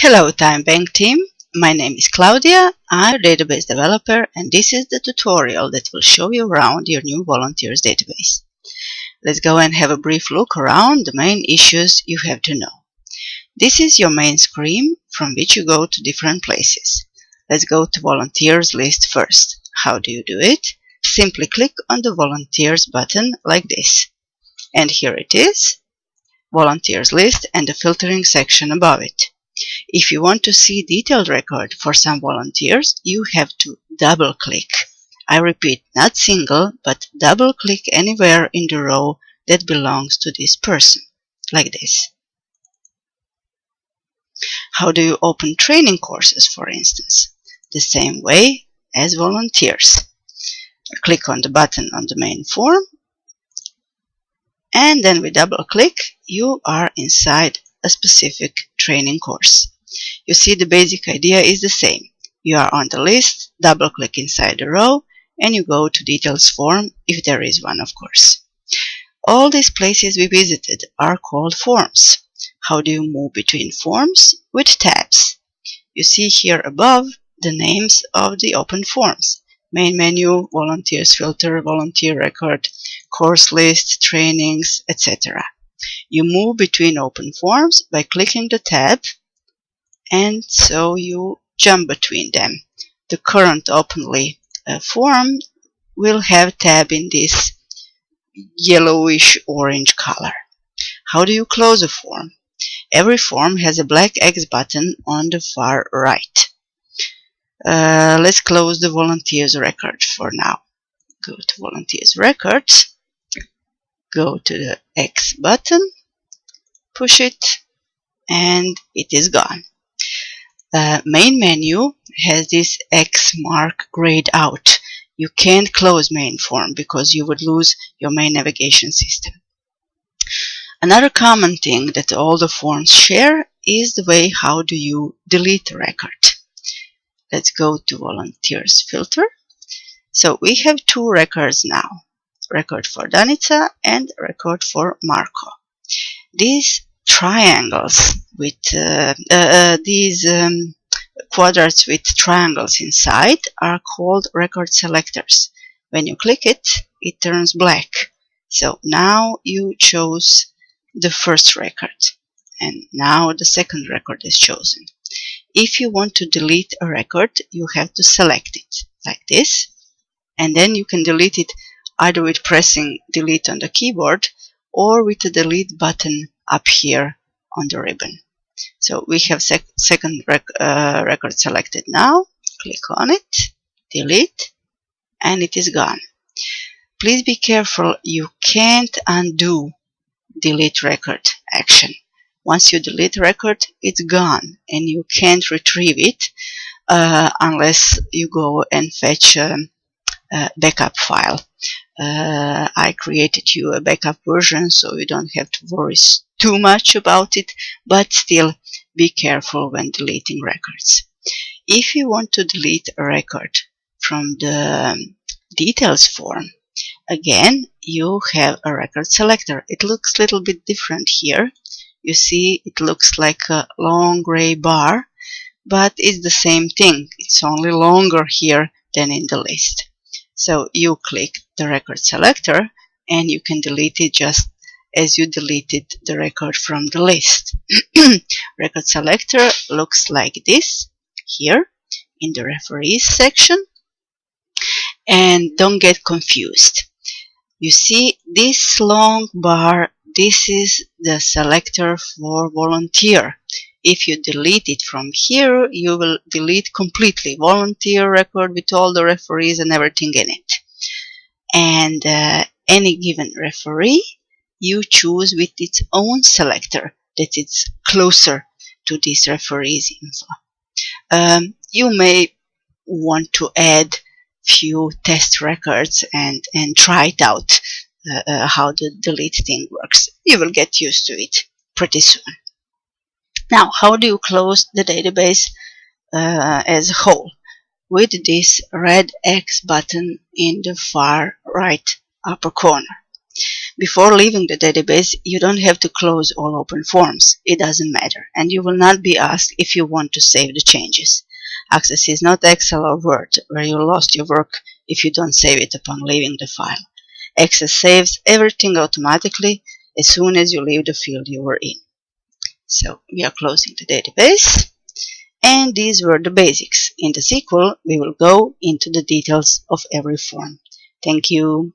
Hello TimeBank team, my name is Claudia, I'm a database developer and this is the tutorial that will show you around your new volunteers database. Let's go and have a brief look around the main issues you have to know. This is your main screen from which you go to different places. Let's go to volunteers list first. How do you do it? Simply click on the volunteers button like this. And here it is, volunteers list and the filtering section above it. If you want to see detailed record for some volunteers, you have to double click. I repeat, not single, but double click anywhere in the row that belongs to this person, like this. How do you open training courses, for instance? The same way as volunteers. Click on the button on the main form, and then with double click, you are inside a specific training course. You see, the basic idea is the same. You are on the list, double click inside the row, and you go to details form, if there is one, of course. All these places we visited are called forms. How do you move between forms? With tabs. You see here above the names of the open forms. Main menu, volunteers filter, volunteer record, course list, trainings, etc. You move between open forms by clicking the tab, and so you jump between them. The current openly form will have tab in this yellowish orange color. How do you close a form? Every form has a black X button on the far right. Let's close the volunteers record for now. Go to volunteers records, go to the X button, push it, and it is gone. Main menu has this X mark grayed out. You can't close main form because you would lose your main navigation system. Another common thing that all the forms share is the way how do you delete a record. Let's go to volunteers filter. So we have two records now, record for Danica and record for Marco. These triangles with these quadrats with triangles inside are called record selectors. When you click it, it turns black. So now you chose the first record, and now the second record is chosen. If you want to delete a record, you have to select it like this, and then you can delete it either with pressing delete on the keyboard or with the delete button up here on the ribbon. So we have second record selected now. Click on it, delete, and it is gone. Please be careful, you can't undo delete record action. Once you delete a record, it's gone and you can't retrieve it unless you go and fetch a backup file. I created you a backup version so you don't have to worry too much about it, but still be careful when deleting records. If you want to delete a record from the details form, again you have a record selector. It looks a little bit different here. You see, it looks like a long gray bar, but it's the same thing. It's only longer here than in the list. So you click the record selector and you can delete it just as you deleted the record from the list. Record selector looks like this here in the referees section. And don't get confused. You see this long bar, this is the selector for volunteer. If you delete it from here, you will delete completely volunteer record with all the referees and everything in it. And any given referee you choose with its own selector that is closer to this referee's info. You may want to add few test records and try it out how the delete thing works. You will get used to it pretty soon. Now, how do you close the database as a whole? With this red X button in the far right upper corner. Before leaving the database, you don't have to close all open forms. It doesn't matter, and you will not be asked if you want to save the changes. Access is not Excel or Word, where you lost your work if you don't save it upon leaving the file. Access saves everything automatically as soon as you leave the field you were in. So we are closing the database, and these were the basics. In the sequel, we will go into the details of every form. Thank you.